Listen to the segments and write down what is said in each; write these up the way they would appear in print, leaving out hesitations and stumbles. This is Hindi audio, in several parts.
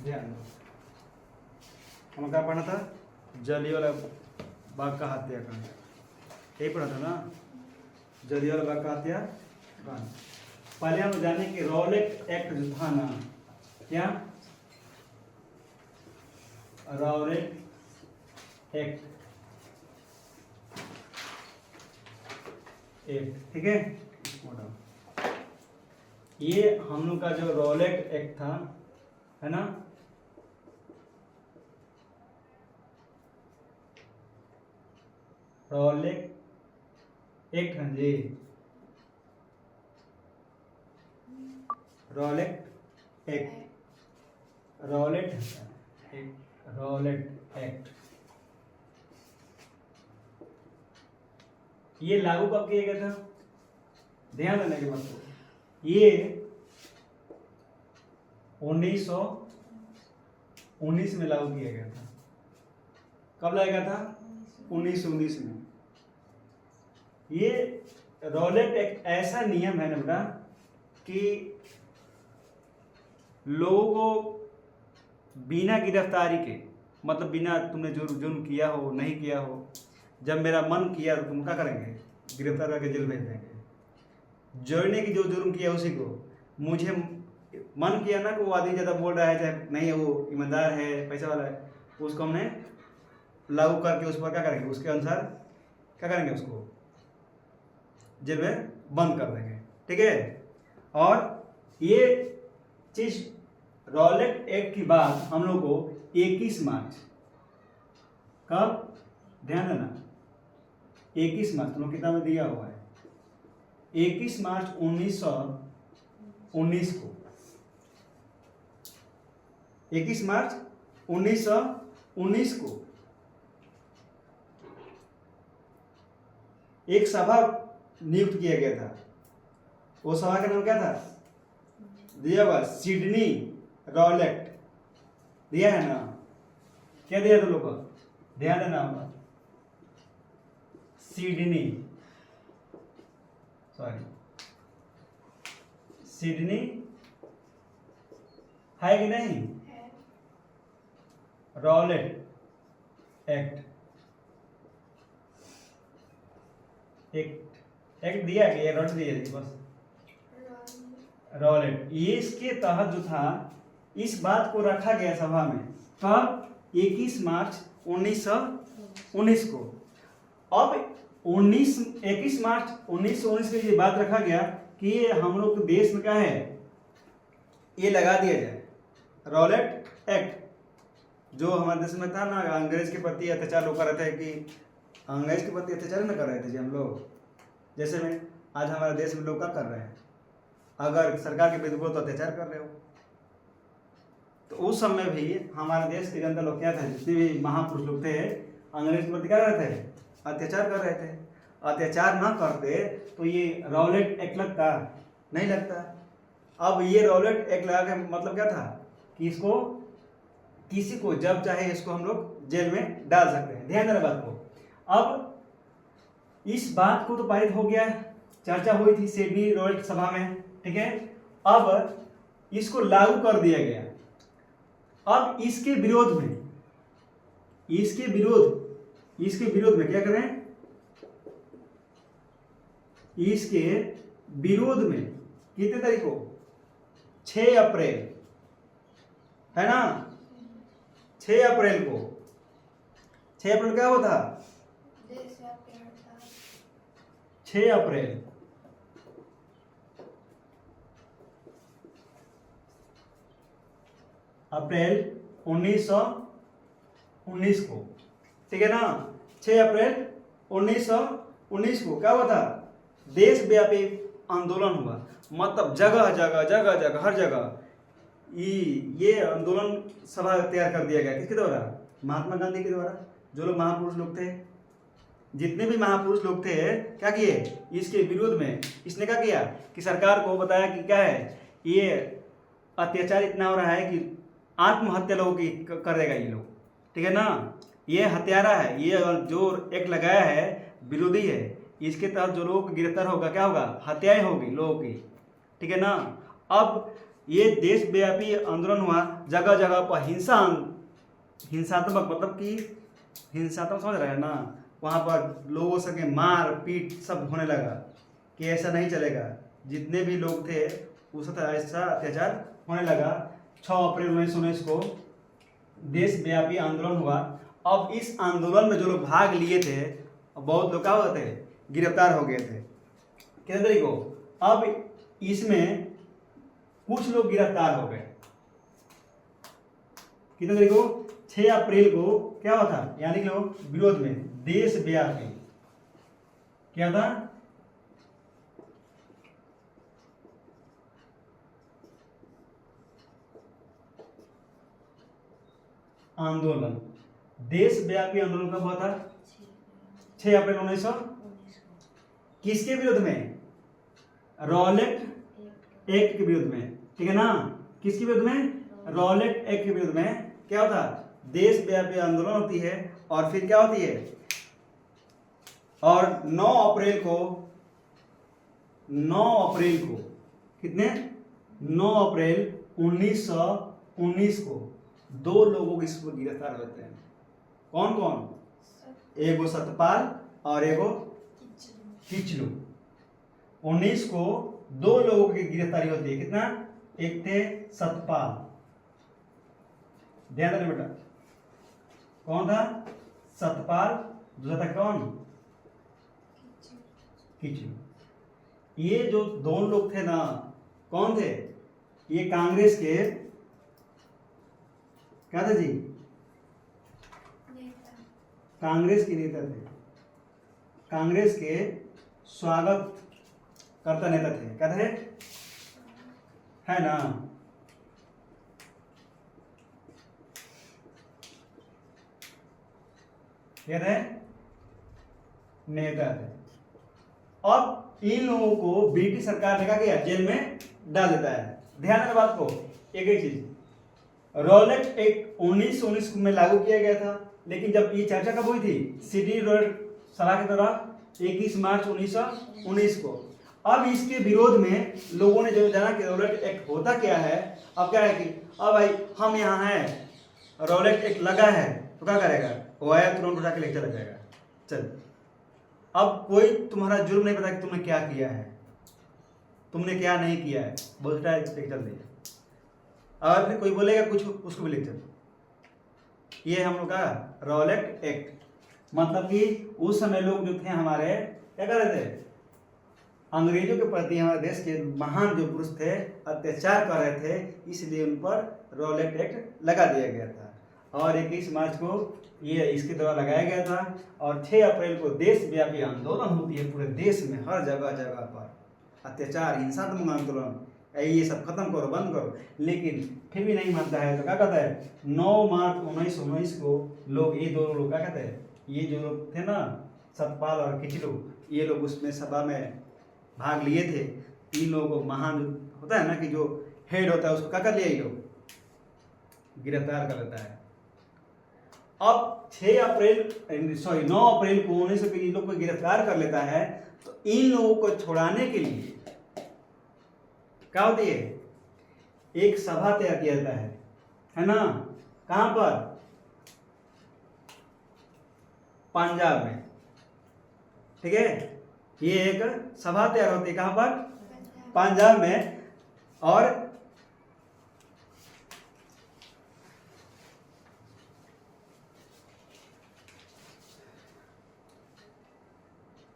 ध्यान दो, हमें क्या पढ़ना था? जलियांवाला बाग का हत्याकांड, यही पढ़ा था ना, जलियांवाला बाग का हत्याकांड। पहले हम जाने कि रॉलेट एक्ट जो था ना, क्या रॉलेट एक्ट, ठीक है। ये हम लोग का जो रॉलेट एक्ट था, है ना, रॉलेट एक्ट, हाँ जी, Rowlatt Act, Rowlatt Act, Rowlatt Act, ये लागू कब किया गया था? ध्यान देने की बात को, ये 1919 में लागू किया गया था। कब लाया गया था? 1919 में। ये रॉलेट एक्ट ऐसा नियम है ना बेटा कि लोगों को बिना गिरफ्तारी के, मतलब बिना तुमने जुर्म किया हो नहीं किया हो, जब मेरा मन किया तो तुम क्या करेंगे? गिरफ्तार करके जेल भेज देंगे। जोड़ने की जो जुर्म किया उसी को, मुझे मन किया ना कि वो आदमी ज़्यादा बोल रहा है, चाहे नहीं वो ईमानदार है, पैसा वाला है, उसको हमने लागू करके उस पर क्या करेंगे? उसके अनुसार क्या करेंगे? उसको जेल में बंद कर देंगे, ठीक है। और ये चीज रॉलेट एक्ट की बात हम लोग को 21 मार्च, कब? ध्यान देना, 21 मार्च तुम लोग किताब में दिया हुआ है, 21 मार्च 1919 को, 21 मार्च 1919 को एक सभा नियुक्त किया गया था। वो सभा का नाम क्या था? दिया हुआ सिडनी रॉलेट, दिया है ना, क्या दिया तुम लोग को? ध्यान देना होगा, सिडनी, सॉरी सिडनी है कि नहीं? रॉलेट एक्ट, एक्ट दिया कि रॉलेट दिया बस, रॉलेट। ये इसके तहत जो था, इस बात को रखा गया सभा में, कब? 21 मार्च 1919 को। अब 21 मार्च 1919 में ये बात रखा गया कि ये हम लोग के देश में क्या है, ये लगा दिया जाए रॉलेट एक्ट, जो हमारे देश में था ना, अंग्रेज के प्रति अत्याचार लोग कर रहे थे, कि अंग्रेज के प्रति अत्याचार न कर रहे थे जी हम लोग, जैसे में आज हमारे देश में लोग क्या कर रहे हैं, अगर सरकार के विरुद्ध तो अत्याचार कर रहे हो। तो उस समय भी हमारे देश के जनता लोग क्या था, जितने भी महापुरुष लोग थे, अंग्रेज के प्रति क्या कर रहे थे? अत्याचार कर रहे थे। अत्याचार ना करते तो ये रॉलेट एक्ट लगता? नहीं लगता। अब ये रॉलेट एक्ट लगा के मतलब क्या था कि इसको किसी को जब चाहे इसको हम लोग जेल में डाल सकते हैं। ध्यान देना बात को। अब इस बात को तो पारित हो गया, चर्चा हुई थी सिडनी रॉलेट सभा में, ठीक है। अब इसको लागू कर दिया गया। अब इसके विरोध में क्या करें? इसके विरोध में कितने तारीख को? 6 अप्रैल, है ना, 6 अप्रैल को। 6 अप्रैल क्या हुआ था? 6 अप्रैल अप्रैल 1919 को, ठीक है ना। 6 अप्रैल 1919 को क्या हुआ था? देशव्यापी आंदोलन हुआ। मतलब जगह जगह हर जगह ये आंदोलन सभा तैयार कर दिया गया। किसके द्वारा? महात्मा गांधी के द्वारा। जो लोग महापुरुष लोग थे, जितने भी महापुरुष लोग थे, क्या किए? इसके विरोध में इसने क्या किया कि सरकार को बताया कि क्या है, ये अत्याचार इतना हो रहा है कि आत्महत्या लोगों की कर देगा ये लोग, ठीक है ना। ये हत्यारा है, ये जो एक्ट लगाया है विरोधी है। इसके तहत जो लोग गिरफ्तार होगा क्या होगा? हत्याएं होगी लोगों की, ठीक है ना। अब ये देशव्यापी आंदोलन हुआ, जगह जगह पर हिंसात्मक, मतलब कि हिंसात्मक समझ रहे हैं ना, वहाँ पर लोगों से के मार पीट सब होने लगा कि ऐसा नहीं चलेगा। जितने भी लोग थे उस ऐसा अत्याचार होने लगा। 6 अप्रैल 1919 को देशव्यापी आंदोलन हुआ। अब इस आंदोलन में जो लोग भाग लिए थे, बहुत लोग क्या होते थे, गिरफ्तार हो गए थे। कितने तारीख को? अब इसमें कुछ लोग गिरफ्तार हो गए। कितने तारीख को? 6 अप्रैल को क्या हुआ था, यानी कि लोग विरोध में देशव्यापी क्या था, आंदोलन, देशव्यापी आंदोलन कब हुआ था? 6 अप्रैल 1900। किसके विरुद्ध में? रॉलेट एक्ट के विरुद्ध में, ठीक है ना। किसके विरुद्ध में? रॉलेट एक्ट के विरुद्ध में क्या होता? देशव्यापी आंदोलन होती है। और फिर क्या होती है? और 9 अप्रैल को कितने? 9 अप्रैल 1919 को 2 लोगों इस पर गिरफ्तार होते हैं। कौन कौन? एगो सतपाल और एगो किचलू। 19 को 2 लोगों की गिरफ्तारी होती है। कितना? एक थे सतपाल, ध्यान देना बेटा, कौन था? सतपाल। दूसरा था कौन? किचलू। ये जो दोनों लोग थे ना, कौन थे? ये कांग्रेस के क्या थे जी? कांग्रेस के नेता थे। कांग्रेस के स्वागत करता नेता थे। क्या थे? है ना। क्या थे? नेता थे। अब इन लोगों को ब्रिटिश सरकार ने क्या किया? जेल में डाल देता है। ध्यान देना बात को। एक चीज, रॉलेट एक्ट 1919 में लागू किया गया था, लेकिन जब ये चर्चा कब हुई थी? सिडनी रॉलेट सलाह के दौरान 21 मार्च 1919 को। अब इसके विरोध में लोगों ने जो जाना कि रॉलेट एक्ट होता क्या है। अब क्या है कि अब भाई हम यहाँ हैं, रॉलेट एक्ट लगा है, तो क्या करेगा? वो आया तुरंत उठा के लेकर चला जाएगा। चल, अब कोई तुम्हारा जुर्म नहीं पता कि तुमने क्या किया है, तुमने क्या नहीं किया है, बोलता है लेकर चल दिया। और फिर कोई बोलेगा कुछ, उसको भी लेकर चल। ये हम लोग का रॉलेट एक्ट, मतलब कि उस समय लोग जो थे हमारे, क्या कर रहे थे? अंग्रेजों के प्रति हमारे देश के महान जो पुरुष थे अत्याचार कर रहे थे, इसलिए उन पर रॉलेट एक्ट लगा दिया गया था। और 21 मार्च को ये इसके द्वारा लगाया गया था। और 6 अप्रैल को देशव्यापी आंदोलन होती है पूरे देश में, हर जगह जगह पर अत्याचार, हिंसात्मक आंदोलन, ये सब खत्म करो, बंद करो। लेकिन फिर भी नहीं मानता है, तो क्या कहता है? 9 मार्च 1919 को लोग, ये दोनों लोग क्या कहते हैं, ये जो लोग थे ना, सतपाल और किचलू, ये लोग उसमें सभा में भाग लिए थे। 3 लोगों को महान होता है ना कि जो हेड होता है, उसको क्या कर लिया? ये लोग गिरफ्तार कर लेता है। अब 9 अप्रैल को 1919 को इन लोग को गिरफ्तार कर लेता है। तो इन लोगों को छुड़ाने के लिए क्या होती है? एक सभा तैयार किया जाता है ना। कहां पर? पंजाब में, ठीक है। ये एक सभा तैयार होती है, कहां पर? पंजाब में। और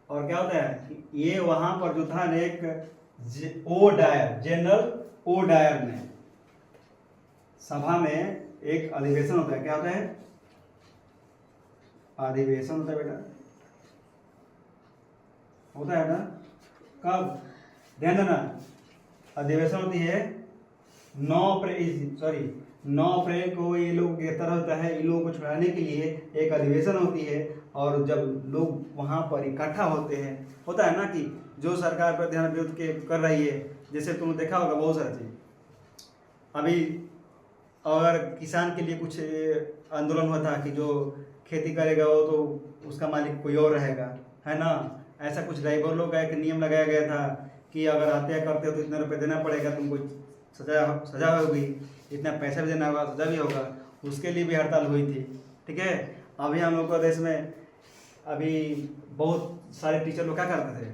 क्या होता है कि ये वहां पर जो था एक जनरल ओ डायर ने सभा में एक अधिवेशन होता है। क्या होता है? अधिवेशन होता है बेटा, होता है ना। कब? ध्यान देना, अधिवेशन होती है 9 अप्रैल को। ये लोग गिरफ्तार होता है। इन लोगों को छुड़ाने के लिए एक अधिवेशन होती है। और जब लोग वहां पर इकट्ठा होते हैं, होता है ना कि जो सरकार पर ध्यान विरोध के कर रही है, जैसे तुमने देखा होगा बहुत सारी चीज। अभी अगर किसान के लिए कुछ आंदोलन हुआ था कि जो खेती करेगा वो तो उसका मालिक कोई और रहेगा, है ना। ऐसा कुछ ड्राइवर लोग का एक नियम लगाया गया था कि अगर हत्या करते हो तो इतने रुपए देना पड़ेगा तुमको, सजा होगी, इतना पैसा भी देना होगा, सजा भी होगा, उसके लिए भी हड़ताल हुई थी। ठीक है, अभी हम लोग को देश में अभी बहुत सारे टीचर लोग क्या करते थे,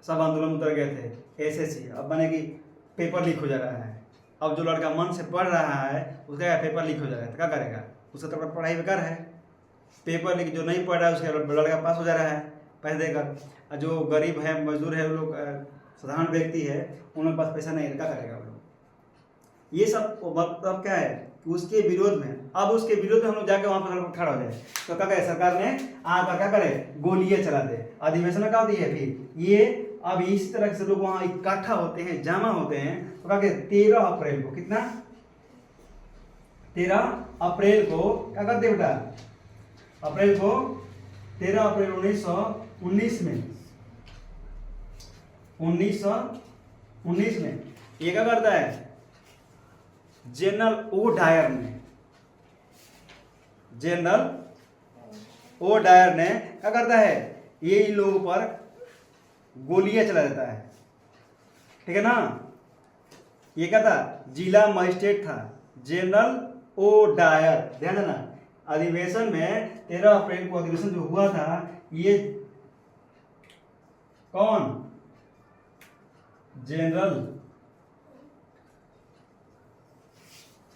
सब आंदोलन उतर गए थे। एसएससी अब बने कि पेपर लीक हो जा रहा है, अब जो लड़का मन से पढ़ रहा है उसका पेपर लीक हो जा रहा है तो क्या करेगा, उसका तो पढ़ाई बेकार है। पेपर लीक, जो नहीं पढ़ रहा है उसका लड़का पास हो जा रहा है, पैसे देकर। जो गरीब है, मजदूर है, वो लोग साधारण व्यक्ति है, उन लोग पास पैसा नहीं है, क्या करेगा वो लोग। ये सब मतलब क्या है कि उसके विरोध में, अब उसके विरोध में हम लोग जाके वहाँ पर खड़ा हो जाए तो क्या करे, सरकार ने आकर क्या करे, गोलियां चला दे। अधिवेशन का होती है फिर ये, अब इसी तरह से लोग वहाँ इकट्ठा होते हैं, जमा होते हैं तो क्या कहते, 13 अप्रैल को, कितना, 13 अप्रैल को क्या करते बेटा, अप्रैल को 13 अप्रैल 1919 में, 1919 में ये क्या करता है, जनरल ओ डायर ने, जनरल ओ डायर ने क्या करता है, ये इन लोगों पर गोलियां चला देता है। ठीक है ना, ये क्या था, जिला मजिस्ट्रेट था, जनरल ओ डायर, ध्यान देना। अधिवेशन में 13 अप्रैल को अधिवेशन जो हुआ था, ये कौन, जनरल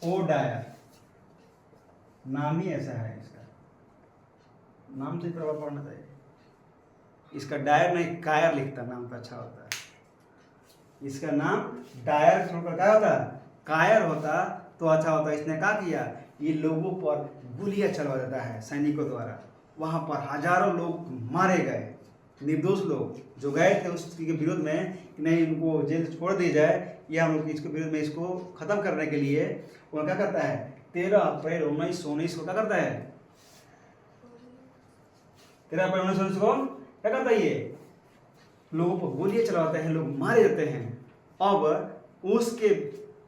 ओ डायर, नाम ही ऐसा है, इसका नाम से प्रभाव पड़ना चाहिए। इसका डायर नहीं कायर लिखता, नाम तो अच्छा होता है। इसका नाम डायर छोड़कर क्या होता, कायर होता तो अच्छा होता। इसने क्या किया, ये लोगों पर गोलियां चलवा देता है सैनिकों द्वारा। वहां पर हजारों लोग मारे गए, निर्दोष लोग जो गए थे उसके विरोध में कि नहीं इनको जेल से छोड़ दी जाए, या हम लोग इसके विरोध में इसको खत्म करने के लिए वो क्या करता है, 13 अप्रैल 1919 को क्या करता है, 13 अप्रैल 1919 को क्या करता है, ये लोगों पर गोलियां चलाते हैं, लोग मारे जाते हैं। अब उसके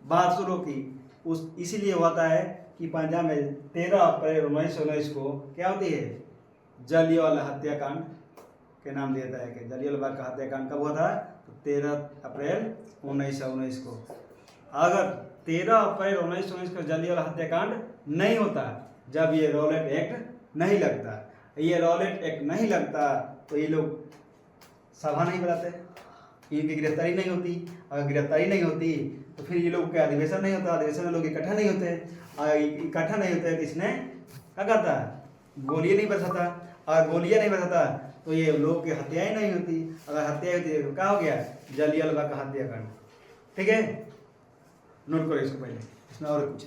बाद सुनो कि उस इसीलिए होता है कि पंजाब में 13 अप्रैल 1919 को क्या होती है, जलियांवाला हत्याकांड के नाम दिया जाता है कि जलियांवाला बाग का हत्याकांड कब हुआ था, तो 13 अप्रैल 1919 को। अगर 13 अप्रैल 1919 को जलियांवाला हत्याकांड नहीं होता, जब ये रॉलेट एक्ट नहीं लगता, ये रॉलेट एक्ट नहीं लगता तो ये लोग सभा नहीं बुलाते, इनकी गिरफ्तारी नहीं होती। अगर गिरफ्तारी नहीं होती तो फिर ये लोग का अधिवेशन नहीं होता, अधिवेशन में लोग इकट्ठा नहीं होते, इकट्ठा नहीं होते तो इसने क्या करता, गोलियां नहीं बरसाता, और गोलियां नहीं बरसाता तो ये लोग की हत्याएं नहीं होती। अगर हत्या होती तो क्या हो गया, जलियांवाला बाग का हत्याकांड। ठीक है, नोट करो इसको पहले, इसमें और कुछ